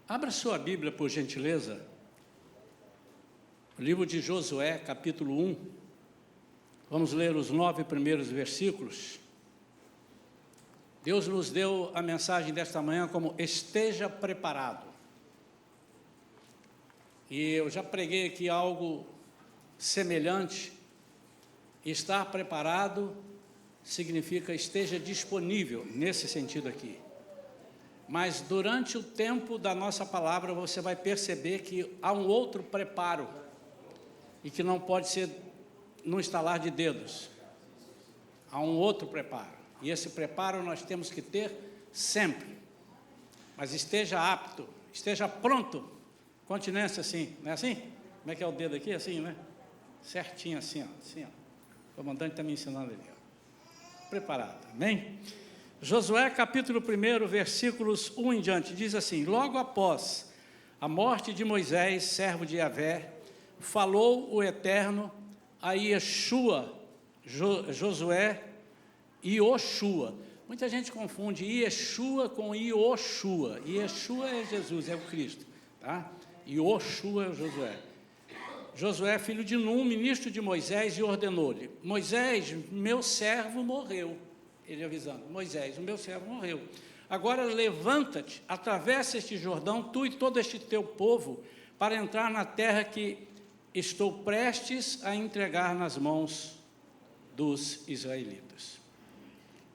Abra sua Bíblia, por gentileza, o livro de Josué, capítulo 1. Vamos ler os 9 primeiros versículos. Deus nos deu a mensagem desta manhã como esteja preparado. E eu já preguei aqui algo semelhante. Estar preparado significa esteja disponível, nesse sentido aqui. Mas durante o tempo da nossa palavra, você vai perceber que há um outro preparo, e que não pode ser no estalar de dedos. Há um outro preparo, e esse preparo nós temos que ter sempre. Mas esteja apto, esteja pronto. Continência assim, não é assim? Como é que é o dedo aqui? Assim, né? Certinho assim, ó. Assim, ó. O comandante está me ensinando ali, ó. Preparado, amém? Josué, capítulo 1, versículos 1 em diante, diz assim: logo após a morte de Moisés, servo de Yahvé, falou o Eterno a Yeshua, Josué e Yoshua. Muita gente confunde Yeshua com Yoshua. Yeshua é Jesus, é o Cristo, tá? Yoshua é o Josué. Josué, filho de Num, ministro de Moisés, e ordenou-lhe: Moisés, meu servo, morreu. Ele avisando: Moisés, o meu servo morreu. Agora levanta-te, atravessa este Jordão, tu e todo este teu povo, para entrar na terra que estou prestes a entregar nas mãos dos israelitas.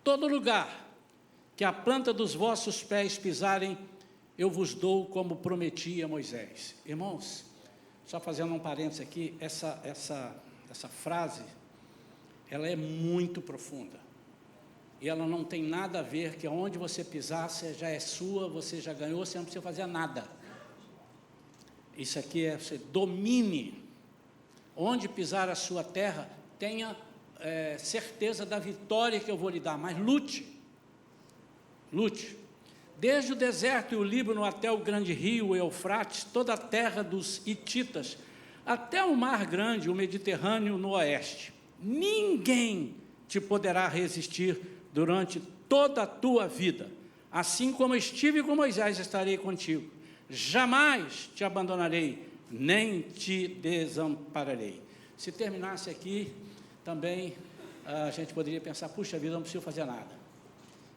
Todo lugar que a planta dos vossos pés pisarem, eu vos dou, como prometi a Moisés. Irmãos, só fazendo um parênteses aqui, essa frase, ela é muito profunda. E ela não tem nada a ver que onde você pisar, você já é sua, você já ganhou, você não precisa fazer nada. Isso aqui é, você domine. Onde pisar a sua terra, tenha certeza da vitória que eu vou lhe dar, mas lute. Lute. Desde o deserto e o Líbano até o grande rio, o Eufrates, toda a terra dos hititas, até o mar grande, o Mediterrâneo no oeste. Ninguém te poderá resistir durante toda a tua vida. Assim como estive com Moisés, estarei contigo. Jamais te abandonarei, nem te desampararei. Se terminasse aqui, também a gente poderia pensar: puxa vida, não preciso fazer nada.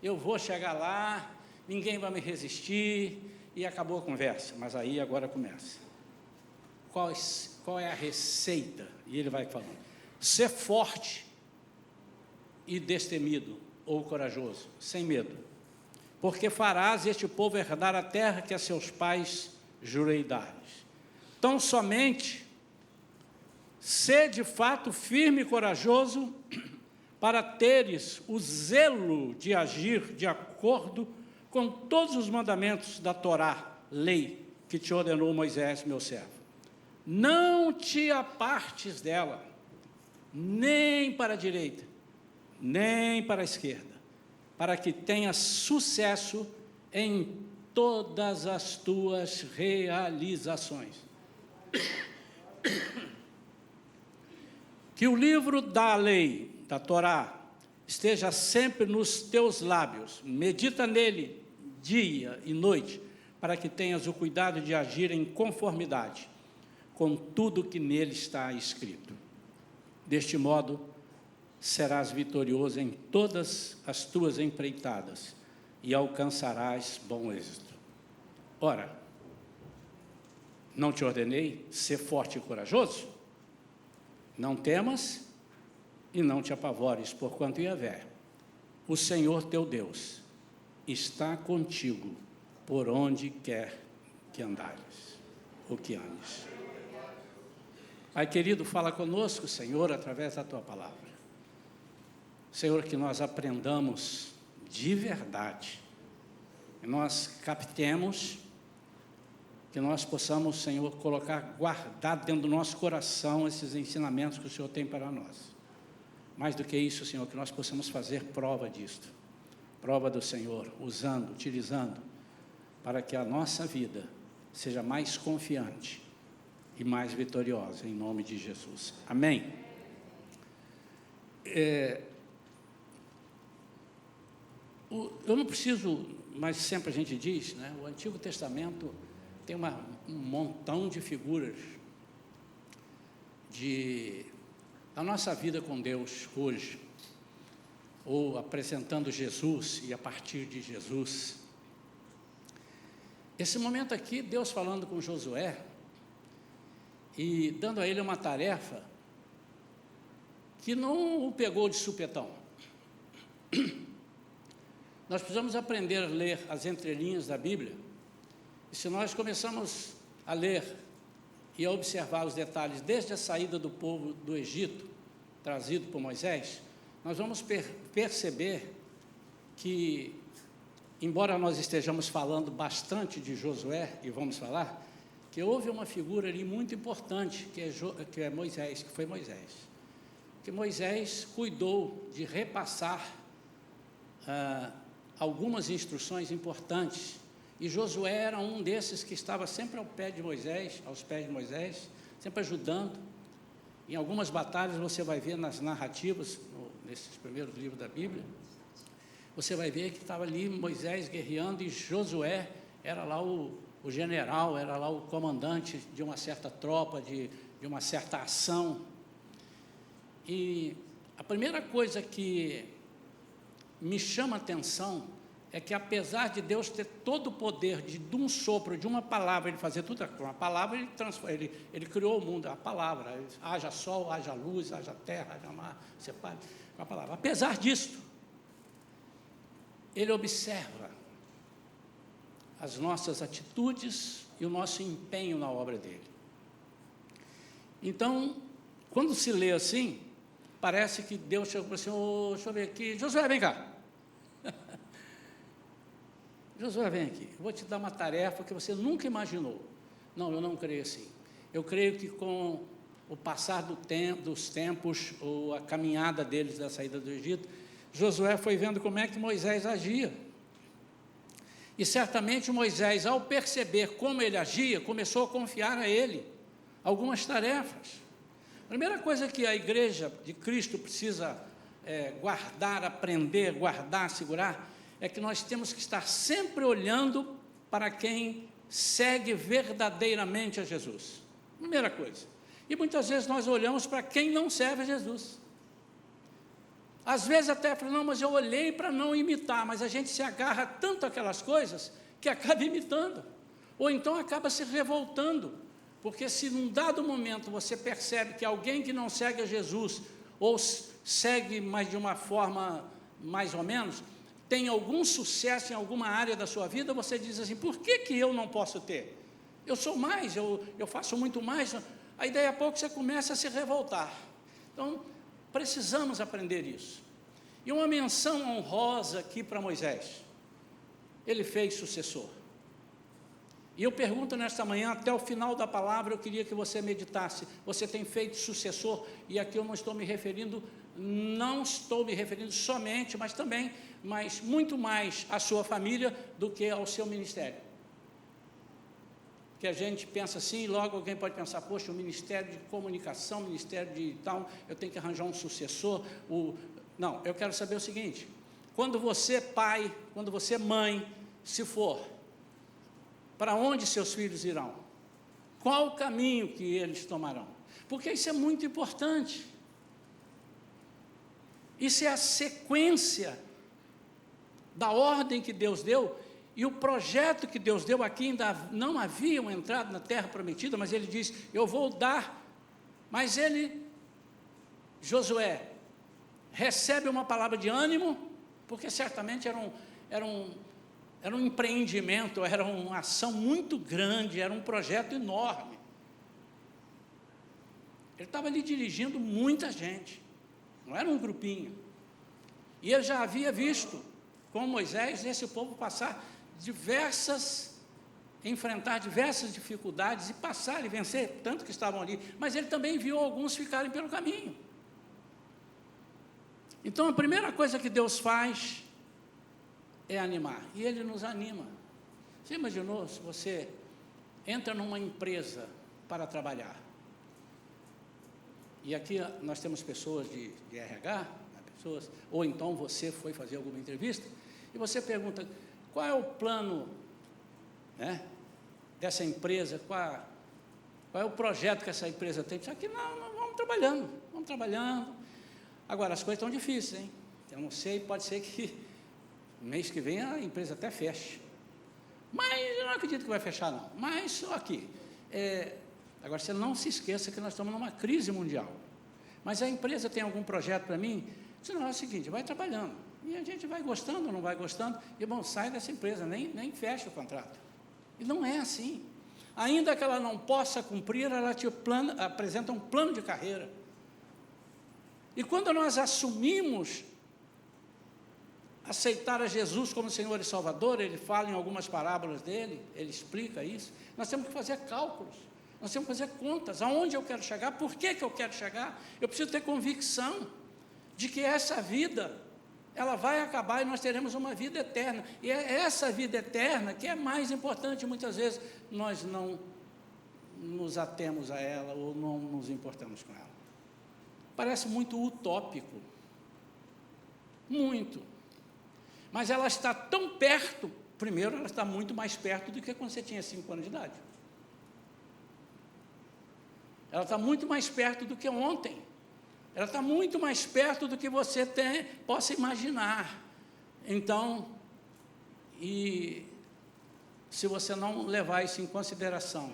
Eu vou chegar lá, ninguém vai me resistir, e acabou a conversa. Mas aí agora começa. Qual é a receita? E ele vai falando: ser forte e destemido, ou corajoso, sem medo, porque farás este povo herdar a terra que a seus pais jurei dar-lhes. Tão somente ser de fato firme e corajoso, para teres o zelo de agir de acordo com todos os mandamentos da Torá, lei, que te ordenou Moisés, meu servo. Não te apartes dela, nem para a direita, nem para a esquerda, para que tenhas sucesso em todas as tuas realizações. Que o livro da lei, da Torá, esteja sempre nos teus lábios, medita nele dia e noite, para que tenhas o cuidado de agir em conformidade com tudo que nele está escrito. Deste modo, serás vitorioso em todas as tuas empreitadas e alcançarás bom êxito. Ora, não te ordenei ser forte e corajoso? Não temas e não te apavores, porquanto Yahvé, o Senhor teu Deus, está contigo por onde quer que andares, ou que andes. Pai querido, fala conosco, Senhor, através da tua palavra. Senhor, que nós aprendamos de verdade, que nós captemos, que nós possamos, Senhor, colocar guardado dentro do nosso coração esses ensinamentos que o Senhor tem para nós. Mais do que isso, Senhor, que nós possamos fazer prova disto, prova do Senhor, usando, utilizando, para que a nossa vida seja mais confiante e mais vitoriosa, em nome de Jesus. Amém? Eu não preciso, mas sempre a gente diz, né? O Antigo Testamento tem um montão de figuras da nossa vida com Deus hoje, ou apresentando Jesus e a partir de Jesus. Esse momento aqui, Deus falando com Josué e dando a ele uma tarefa que não o pegou de supetão. Nós precisamos aprender a ler as entrelinhas da Bíblia, e se nós começamos a ler e a observar os detalhes desde a saída do povo do Egito, trazido por Moisés, nós vamos perceber que, embora nós estejamos falando bastante de Josué, e vamos falar, que houve uma figura ali muito importante, que é Moisés, que foi Moisés. Que Moisés cuidou de repassar algumas instruções importantes, e Josué era um desses que estava sempre aos pés de Moisés, sempre ajudando. Em algumas batalhas você vai ver nas narrativas, nesses primeiros livros da Bíblia, você vai ver que estava ali Moisés guerreando e Josué era lá o general, era lá o comandante de uma certa tropa, de uma certa ação. E a primeira coisa que me chama a atenção é que, apesar de Deus ter todo o poder de um sopro, de uma palavra, ele fazer tudo, com uma palavra ele criou o mundo, a palavra, haja sol, haja luz, haja terra, haja mar, separe, com a palavra. Apesar disso, ele observa as nossas atitudes e o nosso empenho na obra dele. Então, quando se lê assim, parece que Deus chegou para assim, deixa eu ver aqui, Josué, vem cá. Josué, vem aqui, eu vou te dar uma tarefa que você nunca imaginou. Não, eu não creio assim. Eu creio que com o passar dos tempos, ou a caminhada deles da saída do Egito, Josué foi vendo como é que Moisés agia. E certamente Moisés, ao perceber como ele agia, começou a confiar a ele algumas tarefas. A primeira coisa que a igreja de Cristo precisa guardar, aprender, guardar, segurar, é que nós temos que estar sempre olhando para quem segue verdadeiramente a Jesus. Primeira coisa. E muitas vezes nós olhamos para quem não serve a Jesus. Às vezes até falamos, não, mas eu olhei para não imitar, mas a gente se agarra tanto àquelas coisas que acaba imitando, ou então acaba se revoltando, porque se num dado momento você percebe que alguém que não segue a Jesus, ou segue, mas de uma forma mais ou menos, tem algum sucesso em alguma área da sua vida, você diz assim, por que eu não posso ter? Eu sou mais, eu faço muito mais. Aí daí a pouco você começa a se revoltar. Então, precisamos aprender isso. E uma menção honrosa aqui para Moisés. Ele fez sucessor. E eu pergunto nesta manhã, até o final da palavra, eu queria que você meditasse. Você tem feito sucessor? E aqui eu não estou me referindo somente, mas muito mais à sua família do que ao seu ministério. Que a gente pensa assim, e logo alguém pode pensar, poxa, o ministério de comunicação, o ministério de tal, eu tenho que arranjar um sucessor. Não, eu quero saber o seguinte, quando você pai, quando você mãe, se for, para onde seus filhos irão? Qual o caminho que eles tomarão? Porque isso é muito importante. Isso é a sequência da ordem que Deus deu, e o projeto que Deus deu aqui ainda não haviam entrado na terra prometida, mas ele diz, eu vou dar, mas Josué, recebe uma palavra de ânimo, porque certamente era um empreendimento, era uma ação muito grande, era um projeto enorme. Ele estava ali dirigindo muita gente, não era um grupinho, e ele já havia visto com Moisés esse povo enfrentar diversas dificuldades e passar e vencer, tanto que estavam ali, mas ele também viu alguns ficarem pelo caminho. Então a primeira coisa que Deus faz é animar, e Ele nos anima. Você imaginou se você entra numa empresa para trabalhar, e aqui nós temos pessoas de RH, ou então você foi fazer alguma entrevista, e você pergunta, qual é o plano, dessa empresa, qual é o projeto que essa empresa tem? Só que não, vamos trabalhando. Agora, as coisas estão difíceis, hein? Eu não sei, pode ser que mês que vem a empresa até feche. Mas eu não acredito que vai fechar, não. Mas só que, agora, você não se esqueça que nós estamos numa crise mundial. Mas a empresa tem algum projeto para mim? Não, é o seguinte, vai trabalhando. E a gente vai gostando ou não vai gostando, e bom, sai dessa empresa, nem fecha o contrato. E não é assim. Ainda que ela não possa cumprir, ela te apresenta um plano de carreira. E quando nós assumimos aceitar a Jesus como Senhor e Salvador, ele fala em algumas parábolas dele, ele explica isso, nós temos que fazer cálculos, nós temos que fazer contas, aonde eu quero chegar, por que eu quero chegar, eu preciso ter convicção de que essa vida, ela vai acabar e nós teremos uma vida eterna, e é essa vida eterna que é mais importante, muitas vezes nós não nos atemos a ela, ou não nos importamos com ela. Parece muito utópico, muito, mas ela está tão perto, primeiro ela está muito mais perto do que quando você tinha 5 anos de idade, ela está muito mais perto do que ontem, ela está muito mais perto do que você possa imaginar. Então, e se você não levar isso em consideração,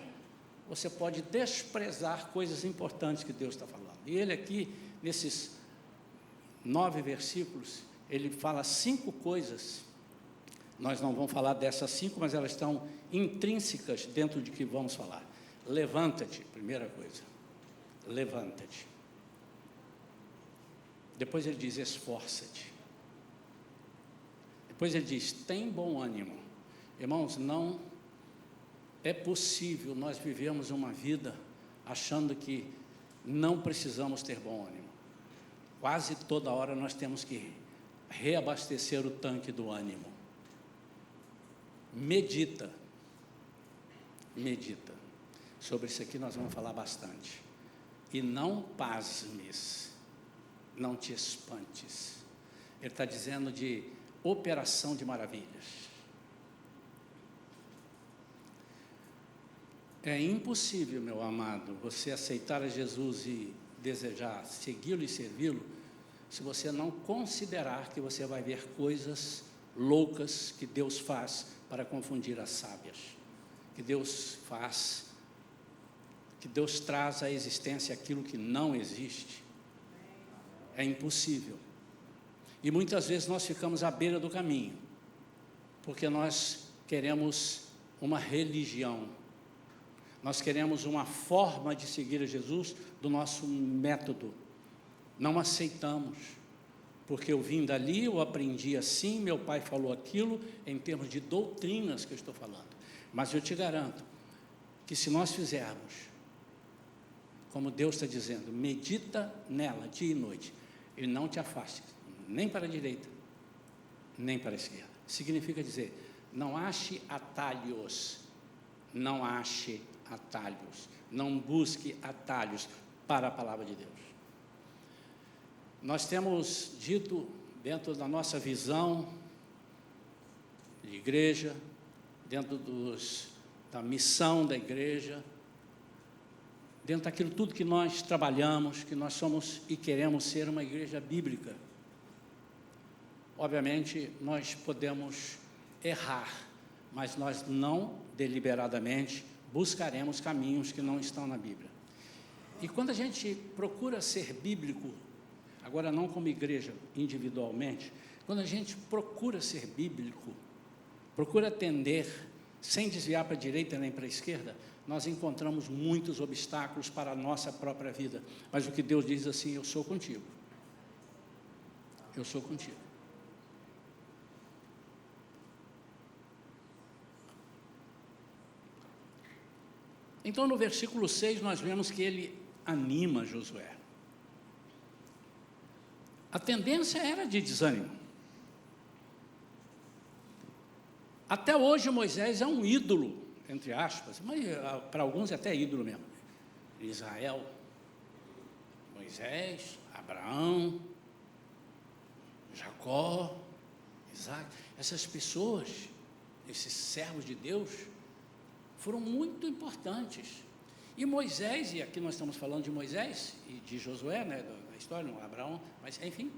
você pode desprezar coisas importantes que Deus está falando. E ele aqui, nesses 9 versículos, ele fala 5 coisas. Nós não vamos falar dessas 5, mas elas estão intrínsecas dentro de que vamos falar. Levanta-te, primeira coisa. Levanta-te. Depois ele diz, esforça-te. Depois ele diz, tem bom ânimo. Irmãos, não é possível nós vivermos uma vida achando que não precisamos ter bom ânimo. Quase toda hora nós temos que reabastecer o tanque do ânimo. Medita. Sobre isso aqui nós vamos falar bastante. E não pasmes. Não te espantes. Ele está dizendo de operação de maravilhas. É impossível, meu amado, você aceitar a Jesus e desejar segui-lo e servi-lo, se você não considerar que você vai ver coisas loucas que Deus faz para confundir as sábias, que Deus faz, que Deus traz à existência aquilo que não existe. É impossível. E muitas vezes nós ficamos à beira do caminho, porque nós queremos uma religião, nós queremos uma forma de seguir a Jesus do nosso método. Não aceitamos, porque eu vim dali, eu aprendi assim, meu pai falou aquilo, em termos de doutrinas que eu estou falando. Mas eu te garanto que se nós fizermos, como Deus está dizendo, medita nela dia e noite, ele não te afaste, nem para a direita, nem para a esquerda. Significa dizer, não ache atalhos, não ache atalhos, não busque atalhos para a palavra de Deus. Nós temos dito, dentro da nossa visão de igreja, dentro da missão da igreja, dentro daquilo tudo que nós trabalhamos, que nós somos e queremos ser uma igreja bíblica. Obviamente, nós podemos errar, mas nós não deliberadamente buscaremos caminhos que não estão na Bíblia. E quando a gente procura ser bíblico, agora não como igreja individualmente, quando a gente procura ser bíblico, procura atender, sem desviar para a direita nem para a esquerda, nós encontramos muitos obstáculos para a nossa própria vida. Mas o que Deus diz assim, eu sou contigo. Eu sou contigo. Então, no versículo 6, nós vemos que ele anima Josué. A tendência era de desânimo. Até hoje, Moisés é um ídolo, entre aspas, mas para alguns é até ídolo mesmo. Israel, Moisés, Abraão, Jacó, Isaac, essas pessoas, esses servos de Deus, foram muito importantes. E Moisés, e aqui nós estamos falando de Moisés e de Josué, né, da história, não Abraão, mas enfim,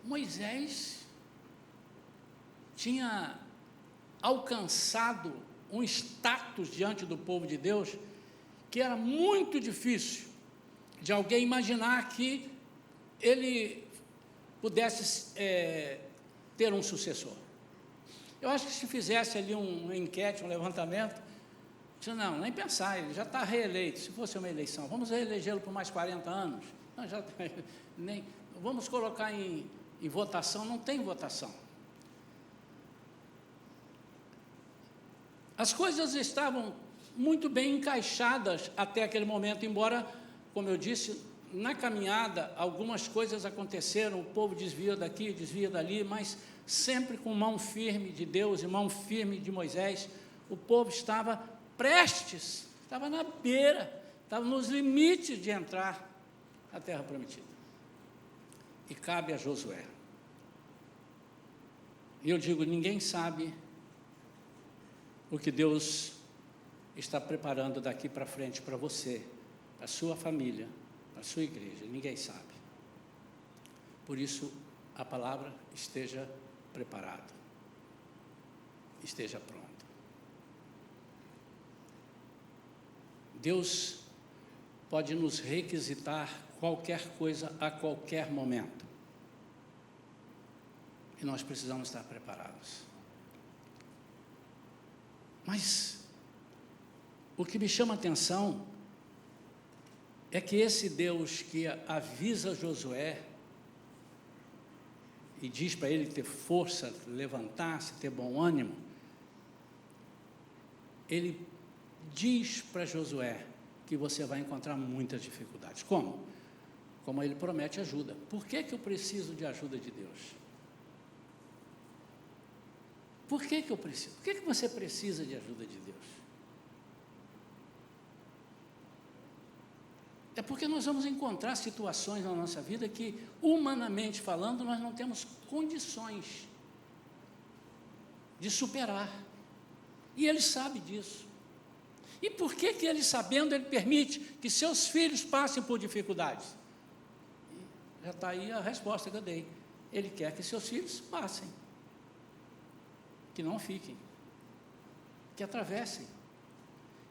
Moisés tinha alcançado um status diante do povo de Deus que era muito difícil de alguém imaginar que ele pudesse ter um sucessor. Eu acho que se fizesse ali uma enquete, um levantamento, não, nem pensar, ele já está reeleito. Se fosse uma eleição, vamos reelegê-lo por mais 40 anos. Não, nem, vamos colocar em votação, não tem votação. As coisas estavam muito bem encaixadas até aquele momento, embora, como eu disse, na caminhada algumas coisas aconteceram, o povo desvia daqui, desvia dali, mas sempre com mão firme de Deus e mão firme de Moisés. O povo estava prestes, estava na beira, estava nos limites de entrar na terra prometida. E cabe a Josué. E eu digo, ninguém sabe o que Deus está preparando daqui para frente para você, para a sua família, para a sua igreja, ninguém sabe. Por isso, a palavra esteja preparado, esteja pronto. Deus pode nos requisitar qualquer coisa a qualquer momento. E nós precisamos estar preparados. Mas o que me chama a atenção é que esse Deus que avisa Josué e diz para ele ter força, levantar-se, ter bom ânimo, ele diz para Josué que você vai encontrar muitas dificuldades. Como? Como ele promete ajuda. Por que eu preciso de ajuda de Deus? Por que eu preciso? Por que você precisa de ajuda de Deus? É porque nós vamos encontrar situações na nossa vida que, humanamente falando, nós não temos condições de superar. E Ele sabe disso. E por que Ele, sabendo, Ele permite que seus filhos passem por dificuldades? Já está aí a resposta que eu dei. Ele quer que seus filhos passem. Que não fiquem. Que atravessem.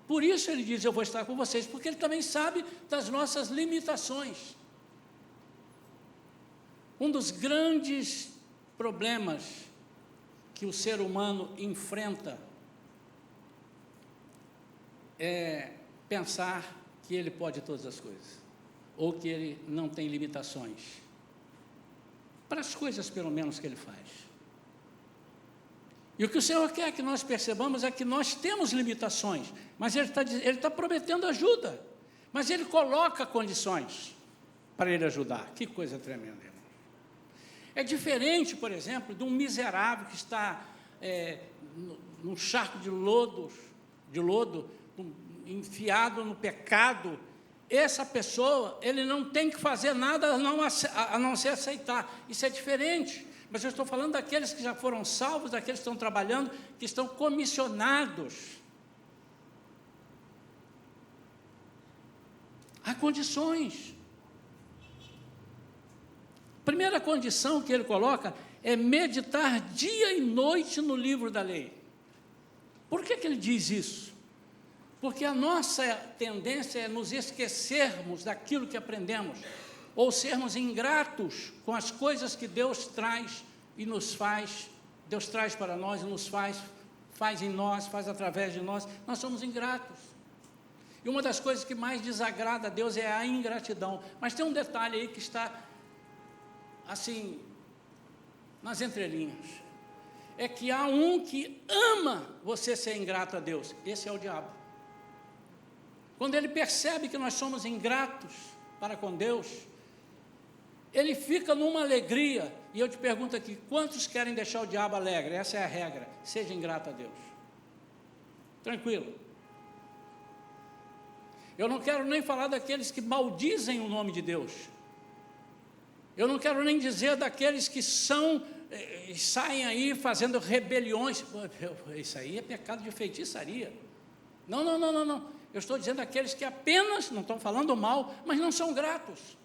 Por isso Ele diz, eu vou estar com vocês, porque Ele também sabe das nossas limitações. Um dos grandes problemas que o ser humano enfrenta é pensar que ele pode todas as coisas, ou que ele não tem limitações, para as coisas pelo menos que ele faz. E o que o Senhor quer que nós percebamos é que nós temos limitações, mas Ele está prometendo ajuda, mas Ele coloca condições para Ele ajudar. Que coisa tremenda, irmão. É diferente, por exemplo, de um miserável que está num charco de lodo, enfiado no pecado. Essa pessoa, ele não tem que fazer nada a não ser aceitar. Isso é diferente. Mas eu estou falando daqueles que já foram salvos, daqueles que estão trabalhando, que estão comissionados. Há condições. Primeira condição que ele coloca é meditar dia e noite no livro da lei. Por que ele diz isso? Porque a nossa tendência é nos esquecermos daquilo que aprendemos, ou sermos ingratos com as coisas que Deus traz e nos faz, Deus traz para nós e nos faz em nós, faz através de nós. Nós somos ingratos. E uma das coisas que mais desagrada a Deus é a ingratidão. Mas tem um detalhe aí que está, assim, nas entrelinhas. É que há um que ama você ser ingrato a Deus. Esse é o diabo. Quando ele percebe que nós somos ingratos para com Deus, ele fica numa alegria. E eu te pergunto aqui, quantos querem deixar o diabo alegre? Essa é a regra. Seja ingrato a Deus. Tranquilo. Eu não quero nem falar daqueles que maldizem o nome de Deus. Eu não quero nem dizer daqueles que saem aí fazendo rebeliões. Isso aí é pecado de feitiçaria. Não, não, não, não, não. Eu estou dizendo aqueles que apenas, não estão falando mal, mas não são gratos.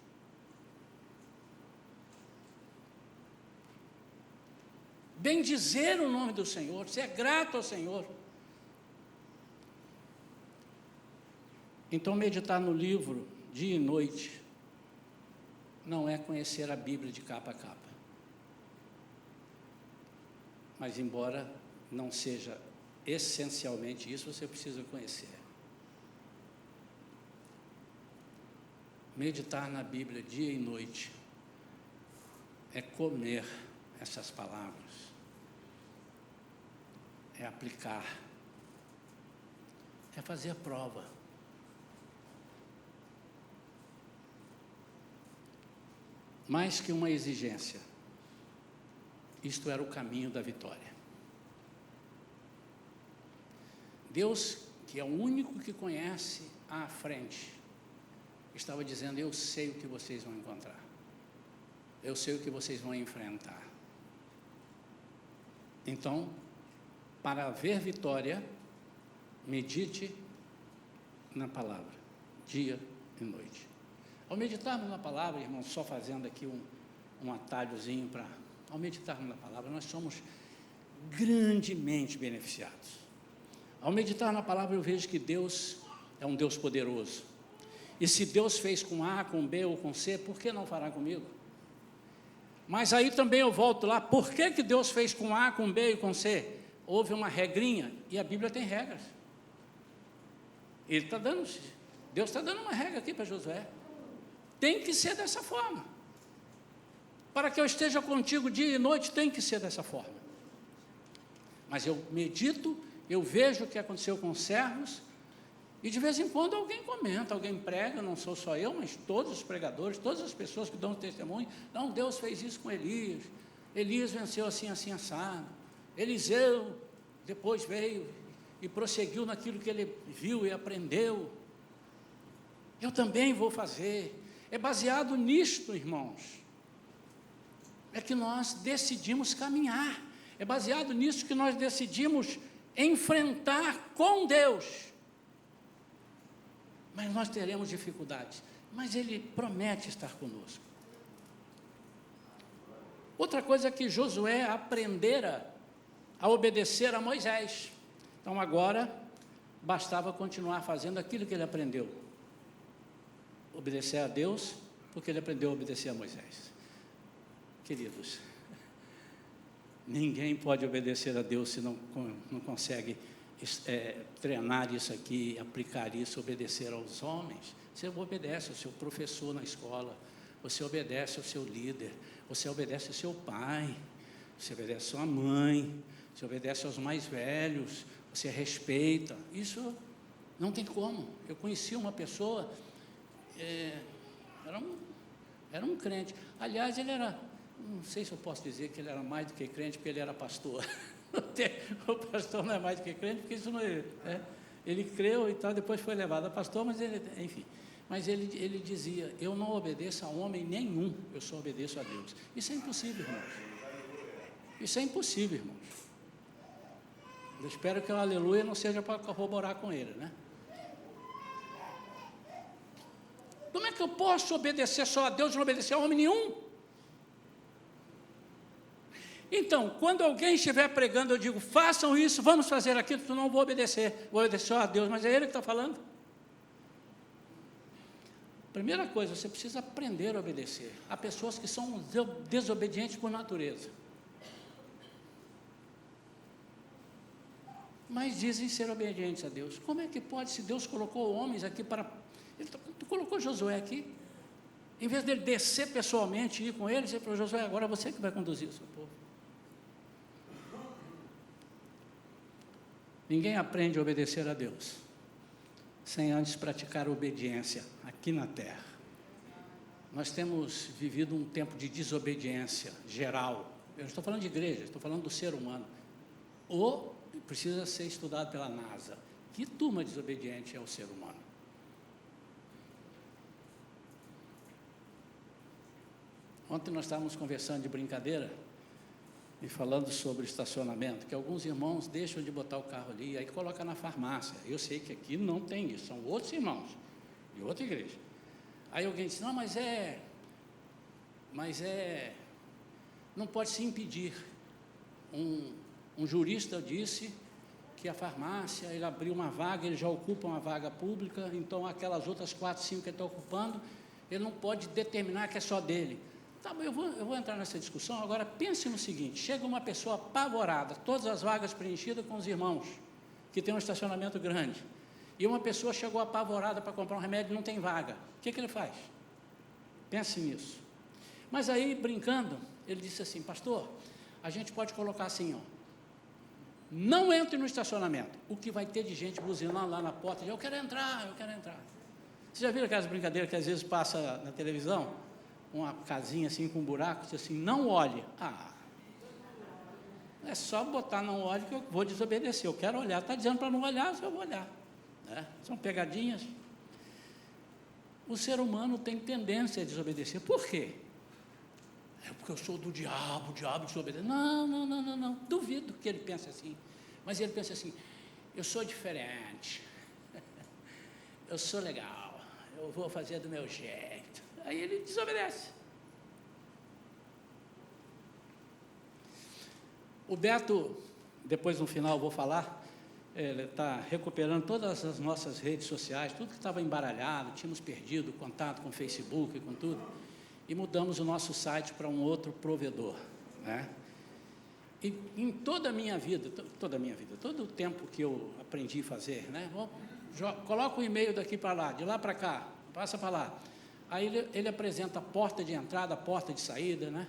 Bendizer o nome do Senhor, ser grato ao Senhor. Então, meditar no livro dia e noite não é conhecer a Bíblia de capa a capa. Mas, embora não seja essencialmente isso, você precisa conhecer. Meditar na Bíblia dia e noite é comer essas palavras, é aplicar, é fazer a prova. Mais que uma exigência, isto era o caminho da vitória. Deus, que é o único que conhece à frente, estava dizendo: eu sei o que vocês vão encontrar, eu sei o que vocês vão enfrentar. Então, para haver vitória, medite na palavra, dia e noite. Ao meditarmos na palavra, irmãos, só fazendo aqui um atalhozinho para... Ao meditarmos na palavra, nós somos grandemente beneficiados. Ao meditar na palavra, eu vejo que Deus é um Deus poderoso. E se Deus fez com A, com B ou com C, por que não fará comigo? Mas aí também eu volto lá, por que Deus fez com A, com B e com C? Houve uma regrinha, e a Bíblia tem regras. Deus está dando uma regra aqui para Josué. Tem que ser dessa forma. Para que eu esteja contigo dia e noite, tem que ser dessa forma. Mas eu medito, eu vejo o que aconteceu com os servos, e de vez em quando alguém comenta, alguém prega, não sou só eu, mas todos os pregadores, todas as pessoas que dão testemunho. Não, Deus fez isso com Elias. Elias venceu assim, assim, assado. Eliseu depois veio e prosseguiu naquilo que ele viu e aprendeu. Eu também vou fazer. É baseado nisto, irmãos, é que nós decidimos caminhar. É baseado nisso que nós decidimos enfrentar com Deus. Mas nós teremos dificuldades, mas Ele promete estar conosco. Outra coisa é que Josué aprendera a obedecer a Moisés. Então agora bastava continuar fazendo aquilo que ele aprendeu. Obedecer a Deus, porque ele aprendeu a obedecer a Moisés. Queridos, ninguém pode obedecer a Deus se não consegue treinar isso aqui, aplicar isso, obedecer aos homens. Você obedece ao seu professor na escola, você obedece ao seu líder, você obedece ao seu pai, você obedece à sua mãe, você obedece aos mais velhos, você respeita. Isso não tem como. Eu conheci uma pessoa, era um crente. Aliás, ele era, não sei se eu posso dizer que ele era mais do que crente, porque ele era pastor. O pastor não é mais do que crente, porque isso não é, ele creu e tal, depois foi levado a pastor, mas ele, enfim. Mas ele dizia: eu não obedeço a homem nenhum, eu só obedeço a Deus. Isso é impossível, irmãos. Isso é impossível, irmãos. Eu espero que o aleluia não seja para corroborar com ele, né? Como é que eu posso obedecer só a Deus e não obedecer a homem nenhum? Então, quando alguém estiver pregando, eu digo: façam isso, vamos fazer aquilo, tu não vou obedecer só a Deus, mas é Ele que está falando. Primeira coisa, você precisa aprender a obedecer. Há pessoas que são desobedientes por natureza, mas dizem ser obedientes a Deus. Como é que pode, se Deus colocou homens aqui para... Tu colocou Josué aqui, em vez dele descer pessoalmente e ir com eles, ele falou: Josué, agora é você que vai conduzir o seu povo. Ninguém aprende a obedecer a Deus sem antes praticar obediência aqui na terra. Nós temos vivido um tempo de desobediência geral. Eu não estou falando de igreja, estou falando do ser humano. Ou precisa ser estudado pela NASA. Que turma desobediente é o ser humano? Ontem nós estávamos conversando de brincadeira, E falando sobre estacionamento, que alguns irmãos deixam de botar o carro ali, aí coloca na farmácia. Eu sei que aqui não tem isso, são outros irmãos, de outra igreja. Aí alguém diz, não, mas não pode se impedir. Um jurista disse que a farmácia, ele abriu uma vaga, ele já ocupa uma vaga pública, então aquelas outras 4, 5 que ele está ocupando, ele não pode determinar que é só dele. Tá, eu vou entrar nessa discussão. Agora pense no seguinte, chega uma pessoa apavorada, todas as vagas preenchidas com os irmãos, que tem um estacionamento grande, e uma pessoa chegou apavorada para comprar um remédio e não tem vaga, o que ele faz? Pense nisso. Mas aí, brincando, ele disse assim, pastor, a gente pode colocar assim, ó, não entre no estacionamento, o que vai ter de gente buzinando lá na porta, eu quero entrar. Você já viram aquelas brincadeiras que às vezes passa na televisão? Uma casinha assim com um buraco, diz assim, não olhe. É só botar não olhe que eu vou desobedecer, eu quero olhar, está dizendo para não olhar, eu vou olhar. São pegadinhas. O ser humano tem tendência a desobedecer, por quê? É porque eu sou do diabo, o diabo desobedece. Não, duvido que ele pense assim, mas ele pensa assim, eu sou diferente, eu sou legal, eu vou fazer do meu jeito, aí ele desobedece. O Beto, depois no final eu vou falar, ele está recuperando todas as nossas redes sociais, tudo que estava embaralhado, tínhamos perdido o contato com o Facebook, com tudo, e mudamos o nosso site para um outro provedor, né? E em toda a minha vida, todo o tempo que eu aprendi a fazer, né? Coloca o e-mail daqui para lá, de lá para cá, passa para lá. Aí ele apresenta a porta de entrada, a porta de saída, né?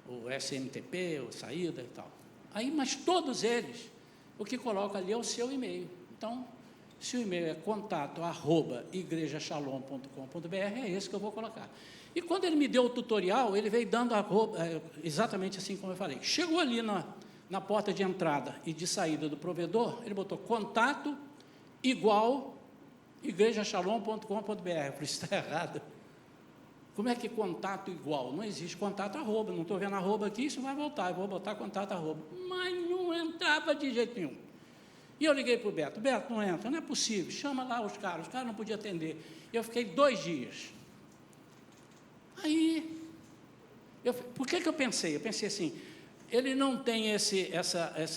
O SMTP, o saída e tal. Aí, mas todos eles, o que coloca ali é o seu e-mail. Então, se o e-mail é contato@igrejashalom.com.br, é esse que eu vou colocar. E quando ele me deu o tutorial, ele veio dando exatamente assim como eu falei. Chegou ali na porta de entrada e de saída do provedor, ele botou contato igual igrejashalom.com.br. Eu falei, isso está errado. Como é que contato igual? Não existe contato arroba, não estou vendo arroba aqui, isso vai voltar, eu vou botar contato arroba. Mas não entrava de jeito nenhum. E eu liguei para o Beto, não entra, não é possível, chama lá os caras não podiam atender. Eu fiquei 2 dias. Aí, por que eu pensei? Eu pensei assim, ele não tem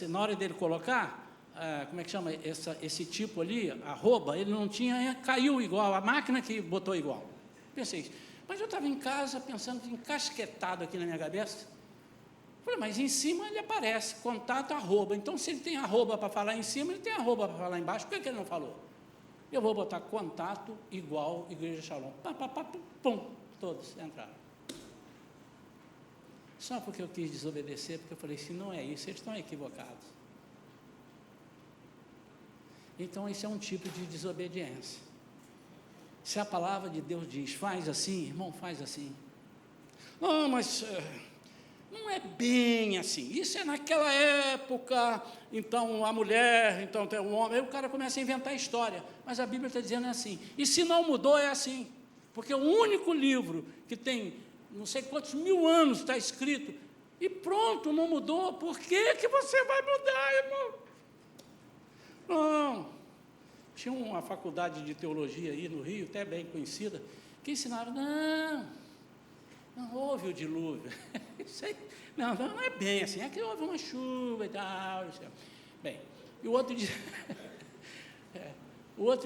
na hora dele colocar, como é que chama, esse tipo ali, arroba, ele não tinha, caiu igual, a máquina que botou igual. Pensei isso. Mas eu estava em casa, pensando, encasquetado aqui na minha cabeça. Falei, mas em cima ele aparece, contato, arroba. Então, se ele tem arroba para falar em cima, ele tem arroba para falar embaixo, por que ele não falou? Eu vou botar contato igual Igreja Shalom. Pum, todos entraram. Só porque eu quis desobedecer, porque eu falei, se não é isso, eles estão equivocados. Então, isso é um tipo de desobediência. Se a palavra de Deus diz, faz assim, irmão, faz assim. Não, mas não é bem assim. Isso é naquela época, então a mulher, então tem um homem. Aí o cara começa a inventar história. Mas a Bíblia está dizendo assim. E se não mudou, é assim. Porque o único livro que tem, não sei quantos 1000 anos está escrito, e pronto, não mudou. Por que você vai mudar, irmão? Não. Tinha uma faculdade de teologia aí no Rio, até bem conhecida, que ensinava, não houve o dilúvio. Isso aí, não é bem assim, é que houve uma chuva e tal. Bem, e o outro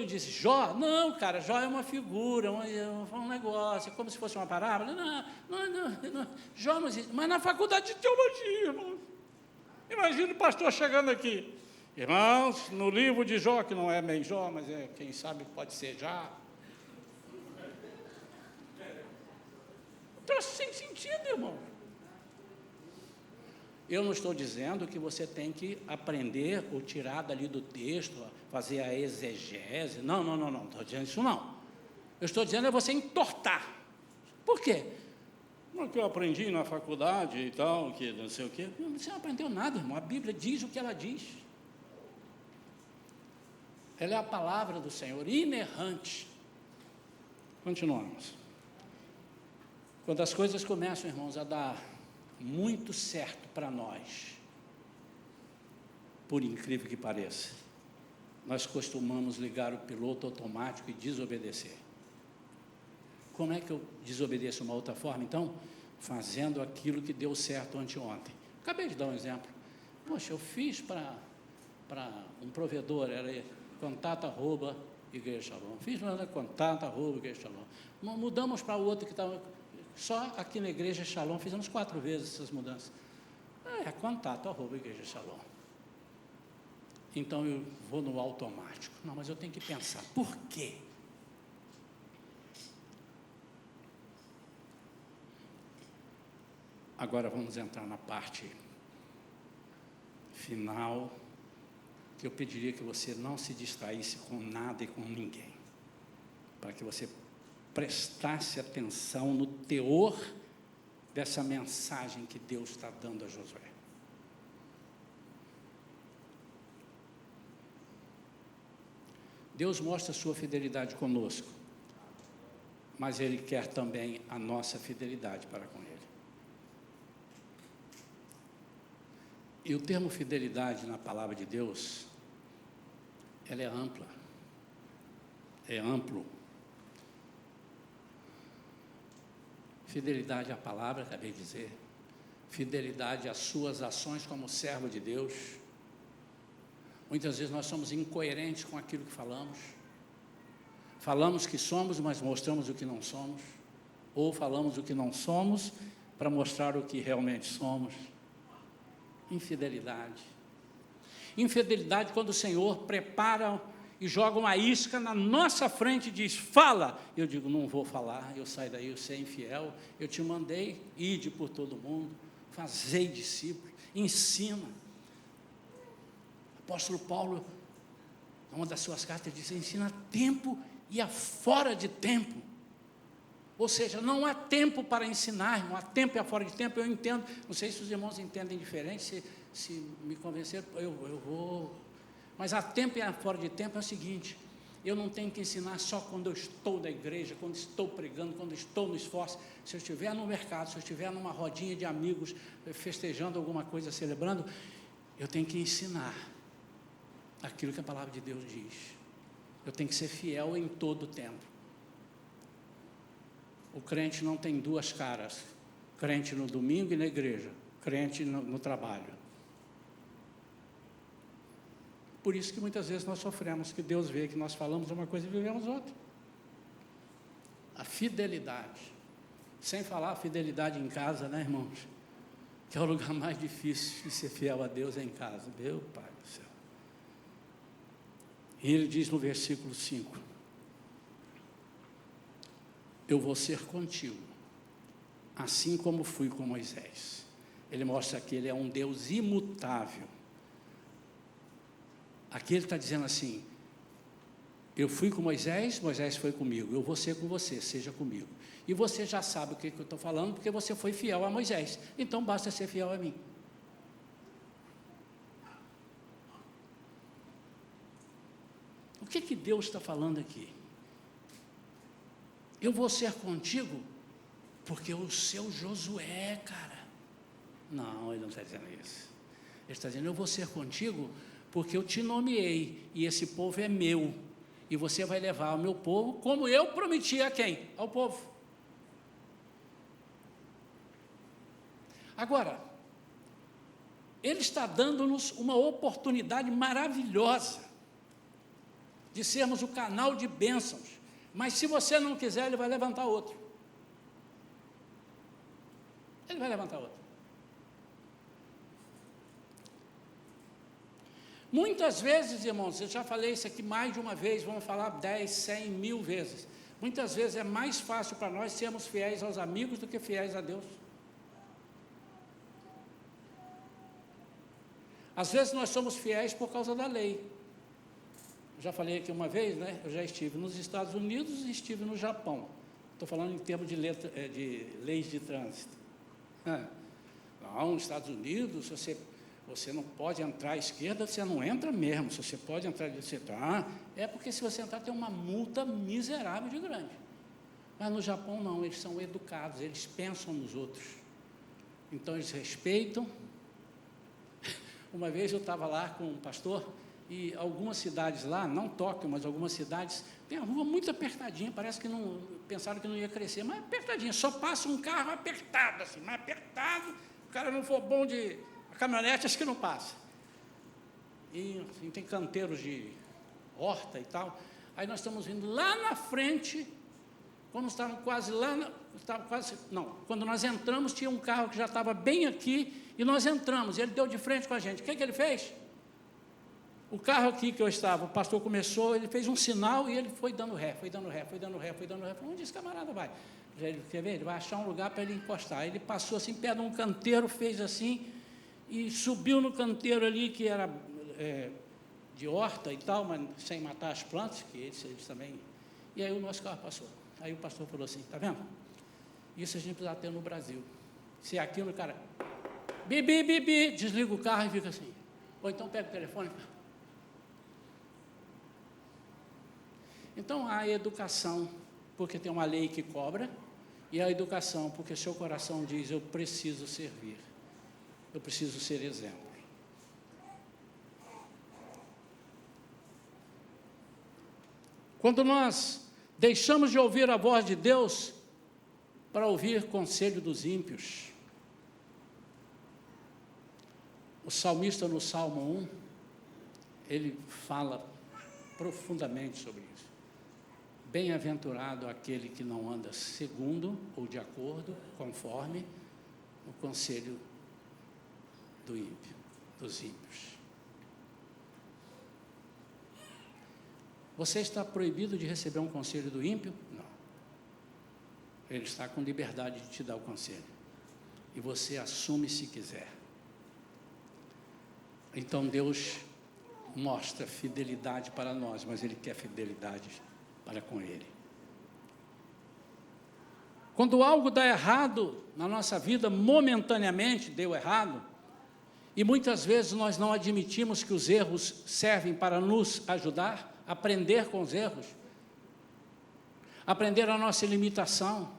disse, Jó, não, cara, Jó é uma figura, um negócio, é como se fosse uma parábola. Não, Jó não existe. Mas na faculdade de teologia, irmão. Imagina o pastor chegando aqui. Irmãos, no livro de Jó, que não é bem Jó, mas quem sabe pode ser já. Está sem sentido, irmão. Eu não estou dizendo que você tem que aprender ou tirar dali do texto, fazer a exegese. Não estou dizendo isso não. Eu estou dizendo você entortar. Por quê? Porque eu aprendi na faculdade e tal, que não sei o quê. Você não aprendeu nada, irmão. A Bíblia diz o que ela diz. Ela é a palavra do Senhor, inerrante. Continuamos. Quando as coisas começam, irmãos, a dar muito certo para nós, por incrível que pareça, nós costumamos ligar o piloto automático e desobedecer. Como é que eu desobedeço uma outra forma? Então, fazendo aquilo que deu certo anteontem. Acabei de dar um exemplo. Poxa, eu fiz para um provedor, era contato@Igreja Shalom. Fiz para contato@Igreja Shalom. Mudamos para outro que estava... Só aqui na Igreja Shalom, fizemos 4 vezes essas mudanças. Contato@Igreja Shalom. Então, eu vou no automático. Não, mas eu tenho que pensar, por quê? Agora vamos entrar na parte final, que eu pediria que você não se distraísse com nada e com ninguém, para que você prestasse atenção no teor dessa mensagem que Deus está dando a Josué. Deus mostra a sua fidelidade conosco, mas Ele quer também a nossa fidelidade para com Ele. E o termo fidelidade na palavra de Deus, ela é ampla, é amplo. Fidelidade à palavra, acabei de dizer, fidelidade às suas ações como servo de Deus. Muitas vezes nós somos incoerentes com aquilo que falamos. Falamos que somos, mas mostramos o que não somos. Ou falamos o que não somos para mostrar o que realmente somos. Infidelidade. Infidelidade quando o Senhor prepara e joga uma isca na nossa frente e diz, fala. Eu digo, não vou falar, eu saio daí, eu sou infiel. Eu te mandei, ide por todo mundo, fazei discípulos, ensina. O apóstolo Paulo, numa das suas cartas, diz, ensina a tempo e a fora de tempo. Ou seja, não há tempo para ensinar, não há tempo e há fora de tempo. Eu entendo, não sei se os irmãos entendem diferente, se me convencer, eu vou. Mas há tempo e há fora de tempo é o seguinte, eu não tenho que ensinar só quando eu estou na igreja, quando estou pregando, quando estou no esforço. Se eu estiver no mercado, se eu estiver numa rodinha de amigos, festejando alguma coisa, celebrando, eu tenho que ensinar aquilo que a palavra de Deus diz. Eu tenho que ser fiel em todo o tempo. O crente não tem duas caras, crente no domingo e na igreja, crente no trabalho. Por isso que muitas vezes nós sofremos, que Deus vê que nós falamos uma coisa e vivemos outra. A fidelidade, sem falar a fidelidade em casa, né, irmãos? Que é o lugar mais difícil de ser fiel a Deus é em casa, meu Pai do céu. E ele diz no versículo 5, eu vou ser contigo, assim como fui com Moisés. Ele mostra que ele é um Deus imutável. Aqui ele está dizendo assim, eu fui com Moisés, Moisés foi comigo, eu vou ser com você, seja comigo. E você já sabe o que eu estou falando, porque você foi fiel a Moisés, então basta ser fiel a mim. O que Deus está falando aqui? Eu vou ser contigo, porque o seu Josué, cara. Não, ele não está dizendo isso. Ele está dizendo, eu vou ser contigo, porque eu te nomeei, e esse povo é meu, e você vai levar o meu povo, como eu prometi a quem? Ao povo. Agora, ele está dando-nos uma oportunidade maravilhosa, de sermos o canal de bênçãos, mas se você não quiser, ele vai levantar outro. Ele vai levantar outro. Muitas vezes, irmãos, eu já falei isso aqui mais de uma vez, vamos falar 10, 100, 1000 vezes. Muitas vezes é mais fácil para nós sermos fiéis aos amigos do que fiéis a Deus. Às vezes nós somos fiéis por causa da lei. Eu já falei aqui uma vez, né? Eu já estive nos Estados Unidos e estive no Japão. Estou falando em termos de leis de trânsito. Não, nos Estados Unidos, você não pode entrar à esquerda, você não entra mesmo. Se você pode entrar à direita, é porque se você entrar tem uma multa miserável de grande. Mas no Japão não, eles são educados, eles pensam nos outros. Então eles respeitam. Uma vez eu estava lá com um pastor, e algumas cidades lá, não Tóquio, mas algumas cidades, tem a rua muito apertadinha, parece que não, pensaram que não ia crescer, mas apertadinha, só passa um carro apertado, assim, mais apertado, o cara não for bom de a caminhonete, acho que não passa. E assim, tem canteiros de horta e tal. Aí nós estamos vindo lá na frente, quando estávamos quase lá, quando nós entramos, tinha um carro que já estava bem aqui, e nós entramos, e ele deu de frente com a gente. O que ele fez? O carro aqui que eu estava, o pastor começou, ele fez um sinal, e ele foi dando ré, foi dando ré, foi dando ré, foi dando ré. Falei, onde esse camarada vai? Ele, quer ver? Ele vai achar um lugar para ele encostar. Ele passou assim, perto de um canteiro, fez assim, e subiu no canteiro ali, que era de horta e tal, mas sem matar as plantas, que eles também... E aí o nosso carro passou. Aí o pastor falou assim, está vendo? Isso a gente precisa ter no Brasil. Se é aquilo, o cara... Bibi, bibi, desliga o carro e fica assim. Ou então pega o telefone. Então, a educação, porque tem uma lei que cobra, e a educação, porque seu coração diz, eu preciso servir, eu preciso ser exemplo. Quando nós deixamos de ouvir a voz de Deus para ouvir conselho dos ímpios, o salmista no Salmo 1, ele fala profundamente sobre isso. Bem-aventurado aquele que não anda segundo ou de acordo, conforme o conselho dos ímpios. Você está proibido de receber um conselho do ímpio? Não. Ele está com liberdade de te dar o conselho. E você assume se quiser. Então Deus mostra fidelidade para nós, mas Ele quer fidelidade para com Ele. Quando algo dá errado na nossa vida, momentaneamente deu errado, e muitas vezes nós não admitimos que os erros servem para nos ajudar a aprender com os erros, aprender a nossa limitação,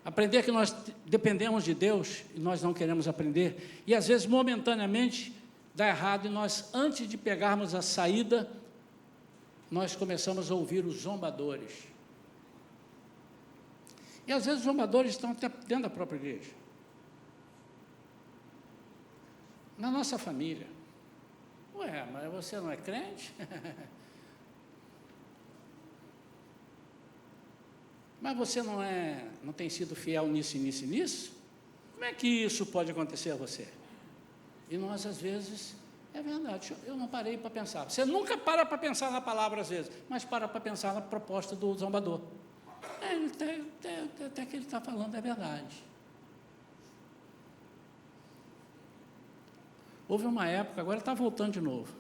aprender que nós dependemos de Deus e nós não queremos aprender, e às vezes momentaneamente dá errado, e nós, antes de pegarmos a saída, nós começamos a ouvir os zombadores. E às vezes os zombadores estão até dentro da própria igreja. Na nossa família. Ué, mas você não é crente? Mas você não tem sido fiel nisso, nisso e nisso? Como é que isso pode acontecer a você? E nós, às vezes, é verdade, eu não parei para pensar. Você nunca para pensar na palavra, às vezes, mas para pensar na proposta do zombador. Até que ele está falando é verdade. Houve uma época, agora está voltando de novo.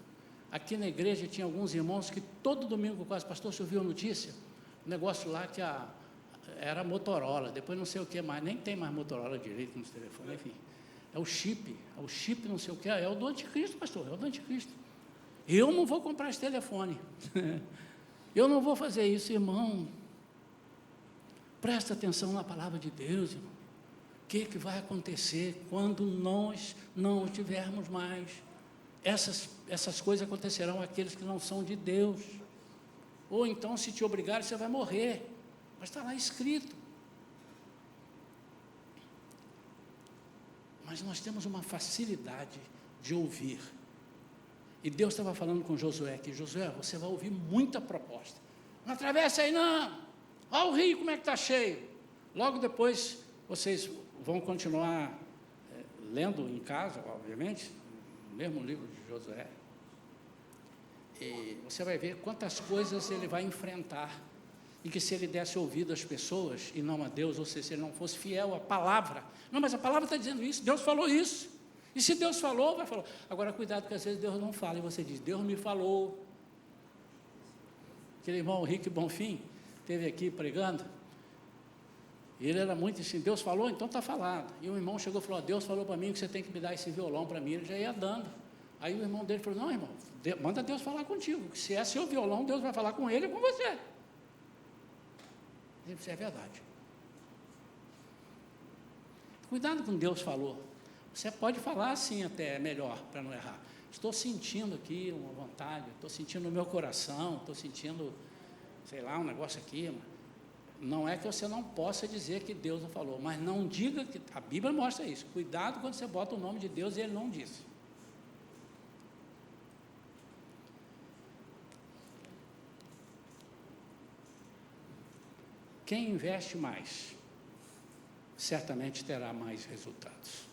Aqui na igreja tinha alguns irmãos que todo domingo quase, pastor, você ouviu a notícia? Um negócio lá que era Motorola, depois não sei o que mais, nem tem mais Motorola direito nos telefones, enfim. É o chip não sei o que, é o do anticristo, pastor, é o do anticristo. Eu não vou comprar esse telefone. Eu não vou fazer isso, irmão. Presta atenção na palavra de Deus, irmão. O que vai acontecer quando nós não tivermos mais? Essas coisas acontecerão àqueles que não são de Deus. Ou então, se te obrigarem, você vai morrer. Mas está lá escrito. Mas nós temos uma facilidade de ouvir. E Deus estava falando com Josué, que Josué, você vai ouvir muita proposta. Não atravessa aí não. Olha o rio como é que está cheio. Logo depois, vocês vão continuar lendo em casa, obviamente, o mesmo livro de Josué. E você vai ver quantas coisas ele vai enfrentar. E que se ele desse ouvido às pessoas e não a Deus, ou seja, se ele não fosse fiel à palavra. Não, mas a palavra está dizendo isso, Deus falou isso. E se Deus falou, vai falar. Agora, cuidado, porque às vezes Deus não fala, e você diz, Deus me falou. Aquele irmão Rick Bonfim esteve aqui pregando, e ele era muito assim, Deus falou, então está falado. E o irmão chegou e falou, Deus falou para mim que você tem que me dar esse violão para mim, ele já ia dando. Aí o irmão dele falou, não, irmão, manda Deus falar contigo, que se é seu violão, Deus vai falar com ele e com você. Ele disse, é verdade. Cuidado com Deus falou. Você pode falar assim até melhor, para não errar. Estou sentindo aqui uma vontade, estou sentindo no meu coração, estou sentindo, sei lá, um negócio aqui. Não é que você não possa dizer que Deus não falou, mas não diga que... A Bíblia mostra isso. Cuidado quando você bota o nome de Deus e Ele não disse. Quem investe mais, certamente terá mais resultados.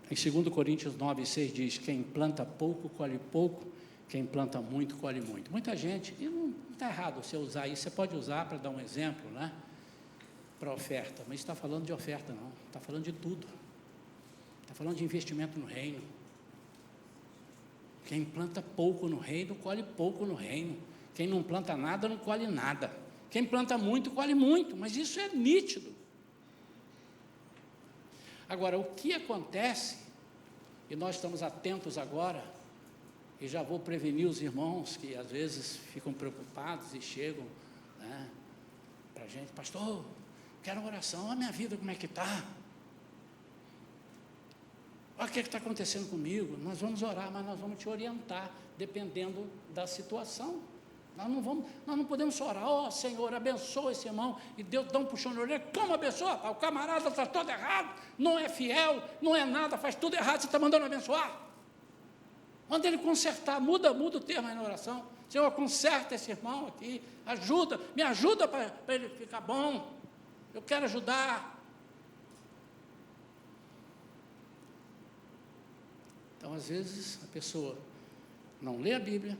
Em 2 Coríntios 9:6 diz, quem planta pouco, colhe pouco, quem planta muito, colhe muito. Muita gente, e não está errado você usar isso, você pode usar para dar um exemplo, né? Para oferta, mas está falando de oferta não, está falando de tudo. Está falando de investimento no reino. Quem planta pouco no reino, colhe pouco no reino. Quem não planta nada, não colhe nada. Quem planta muito, colhe muito, mas isso é nítido. Agora, o que acontece, e nós estamos atentos agora, e já vou prevenir os irmãos que às vezes ficam preocupados e chegam, né, para a gente, pastor, quero uma oração, a minha vida como é que está? Olha o que está acontecendo comigo, nós vamos orar, mas nós vamos te orientar, dependendo da situação. Nós não podemos só orar, ó Senhor, abençoa esse irmão, e Deus dá um puxão na orelha, como abençoa? O camarada está todo errado, não é fiel, não é nada, faz tudo errado, você está mandando abençoar? Manda ele consertar, muda o termo aí na oração, Senhor, conserta esse irmão aqui, me ajuda para ele ficar bom, eu quero ajudar. Então, às vezes, a pessoa não lê a Bíblia,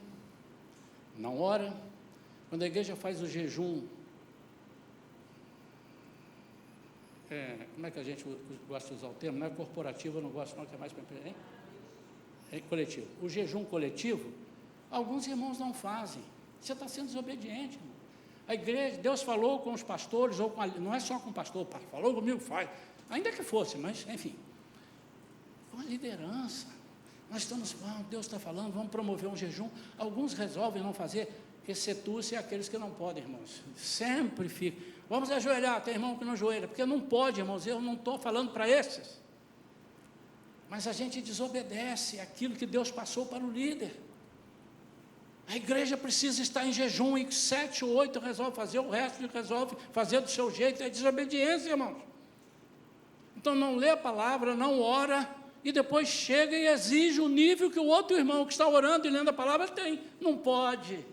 não ora. Quando a igreja faz o jejum, como é que a gente gosta de usar o termo? Não é corporativo, eu não gosto não, que é mais para empresa, hein? É coletivo. O jejum coletivo, alguns irmãos não fazem. Você está sendo desobediente, irmão. A igreja, Deus falou com os pastores, não é só com o pastor, falou comigo, faz. Ainda que fosse, mas, enfim. Com a liderança. Nós estamos, Deus está falando, vamos promover um jejum. Alguns resolvem não fazer, excetua-se aqueles que não podem, irmãos. Sempre fica. Vamos ajoelhar, tem irmão que não ajoelha, porque não pode, irmãos, eu não estou falando para esses. Mas a gente desobedece aquilo que Deus passou para o líder. A igreja precisa estar em jejum, e 7 ou 8 resolve fazer, o resto resolve fazer do seu jeito, é desobediência, irmãos. Então não lê a palavra, não ora, e depois chega e exige o nível que o outro irmão que está orando e lendo a palavra tem. Não pode.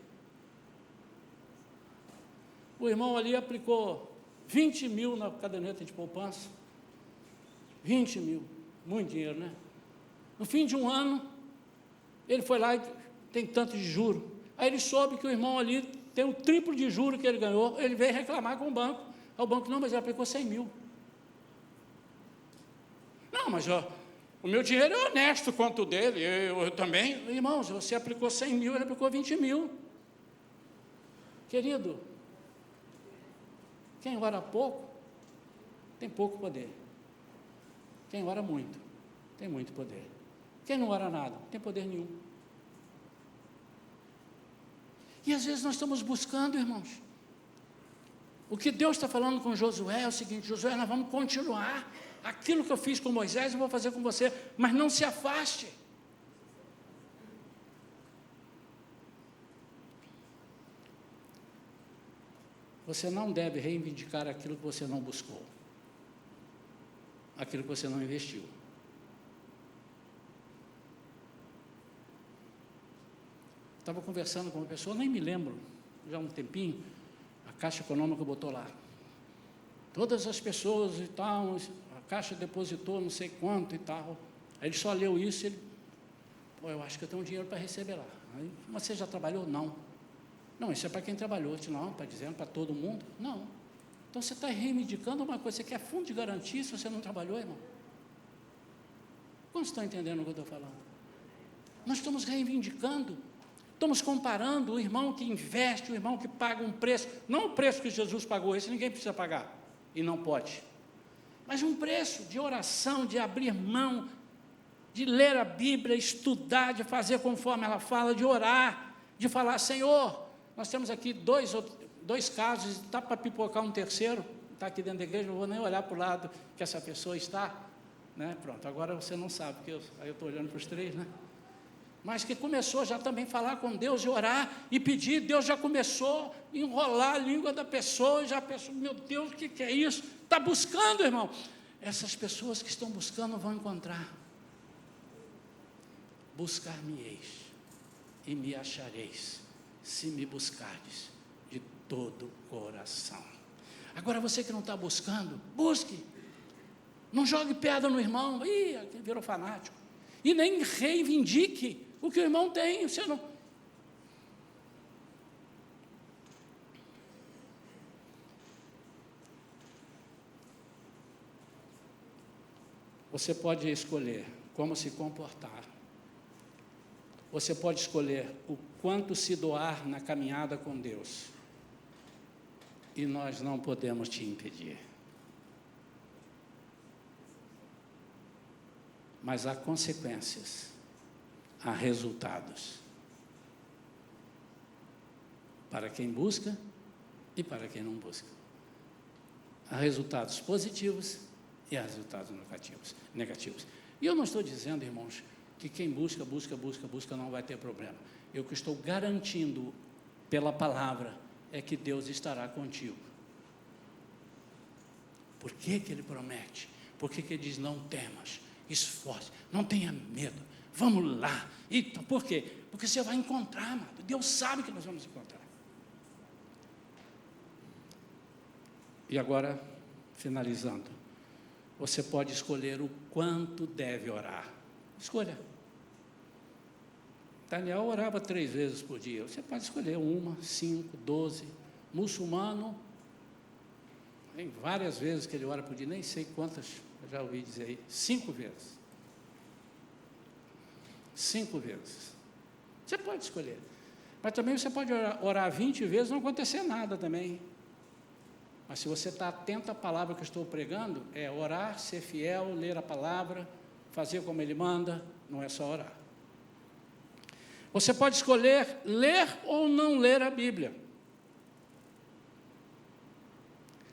O irmão ali aplicou 20 mil na caderneta de poupança. 20 mil, muito dinheiro, né? No fim de um ano, ele foi lá e tem tanto de juro. Aí ele soube que o irmão ali tem o triplo de juro que ele ganhou, ele veio reclamar com o banco. Aí o banco, não, mas ele aplicou 100 mil. Não, mas o meu dinheiro é honesto quanto o dele, eu também. Irmãos, você aplicou 100 mil, ele aplicou 20 mil. Querido, quem ora pouco, tem pouco poder. Quem ora muito, tem muito poder. Quem não ora nada, não tem poder nenhum. E às vezes nós estamos buscando, irmãos. O que Deus está falando com Josué é o seguinte, Josué, nós vamos continuar. Aquilo que eu fiz com Moisés, eu vou fazer com você, mas não se afaste. Você não deve reivindicar aquilo que você não buscou, aquilo que você não investiu. Estava conversando com uma pessoa, nem me lembro, já há um tempinho, a Caixa Econômica botou lá. Todas as pessoas e tal, a Caixa depositou não sei quanto e tal. Aí ele só leu isso e ele, eu acho que eu tenho dinheiro para receber lá. Aí, mas você já trabalhou? Não. Não, isso é para quem trabalhou. Não, está dizendo para todo mundo? Não. Então você está reivindicando uma coisa, você quer fundo de garantia se você não trabalhou, irmão? Como estão entendendo o que eu estou falando? Nós estamos reivindicando, estamos comparando o irmão que investe, o irmão que paga um preço, não o preço que Jesus pagou, esse ninguém precisa pagar, e não pode, mas um preço de oração, de abrir mão, de ler a Bíblia, estudar, de fazer conforme ela fala, de orar, de falar, Senhor, nós temos aqui dois casos, está para pipocar um terceiro, está aqui dentro da igreja, não vou nem olhar para o lado que essa pessoa está, né? Pronto, agora você não sabe, porque aí eu estou olhando para os três, né? Mas que começou já também a falar com Deus e orar e pedir, Deus já começou a enrolar a língua da pessoa, já pensou, meu Deus, o que é isso? Está buscando, irmão. Essas pessoas que estão buscando vão encontrar. Buscar-me-eis e me achareis, se me buscardes de todo o coração. Agora você que não está buscando, busque. Não jogue pedra no irmão, virou fanático. E nem reivindique o que o irmão tem, você não. Você pode escolher como se comportar. Você pode escolher o quanto se doar na caminhada com Deus. E nós não podemos te impedir. Mas há consequências, há resultados. Para quem busca e para quem não busca. Há resultados positivos e há resultados negativos. E eu não estou dizendo, irmãos, que quem busca não vai ter problema. Eu que estou garantindo pela palavra é que Deus estará contigo. Por que que Ele promete? Por que que Ele diz, não temas, esforce, não tenha medo, vamos lá. Então, por quê? Porque você vai encontrar, amado. Deus sabe que nós vamos encontrar. E agora, finalizando, você pode escolher o quanto deve orar. Escolha. Daniel orava 3 vezes por dia. Você pode escolher 1, 5, 12. Muçulmano, tem várias vezes que ele ora por dia, nem sei quantas, eu já ouvi dizer aí, 5 vezes. 5 vezes. Você pode escolher. Mas também você pode orar 20 vezes e não acontecer nada também. Mas se você está atento à palavra que eu estou pregando, é orar, ser fiel, ler a palavra, fazer como Ele manda, não é só orar. Você pode escolher ler ou não ler a Bíblia.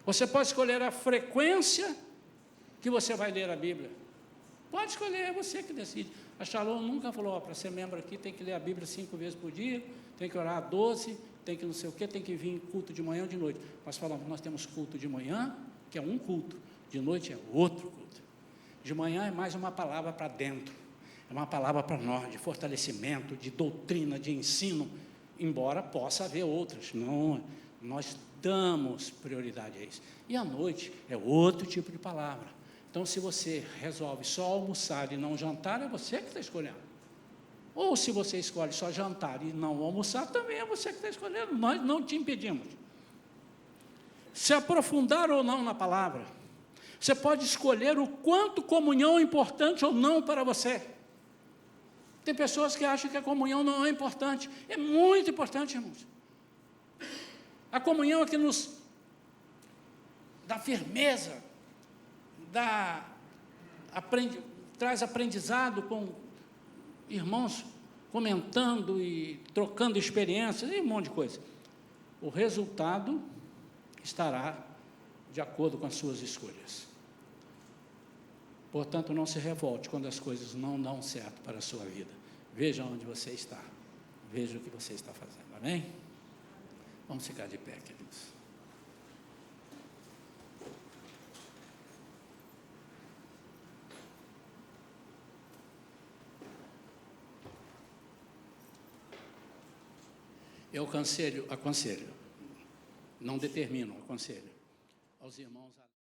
Você pode escolher a frequência que você vai ler a Bíblia. Pode escolher, é você que decide. A Shalom nunca falou, para ser membro aqui tem que ler a Bíblia 5 vezes por dia, tem que orar 12, tem que não sei o quê, tem que vir culto de manhã ou de noite. Nós falamos, nós temos culto de manhã, que é um culto, de noite é outro culto. De manhã é mais uma palavra para dentro, é uma palavra para nós, de fortalecimento, de doutrina, de ensino, embora possa haver outras. Não, nós damos prioridade a isso. E à noite é outro tipo de palavra. Então, se você resolve só almoçar e não jantar, é você que está escolhendo. Ou se você escolhe só jantar e não almoçar, também é você que está escolhendo. Nós não te impedimos. Se aprofundar ou não na palavra, você pode escolher o quanto comunhão é importante ou não para você. Tem pessoas que acham que a comunhão não é importante. É muito importante, irmãos. A comunhão é que nos dá firmeza, traz aprendizado com irmãos comentando e trocando experiências e um monte de coisa. O resultado estará de acordo com as suas escolhas. Portanto, não se revolte quando as coisas não dão certo para a sua vida. Veja onde você está. Veja o que você está fazendo. Amém? Vamos ficar de pé, queridos. Eu aconselho, não determino, aconselho aos irmãos a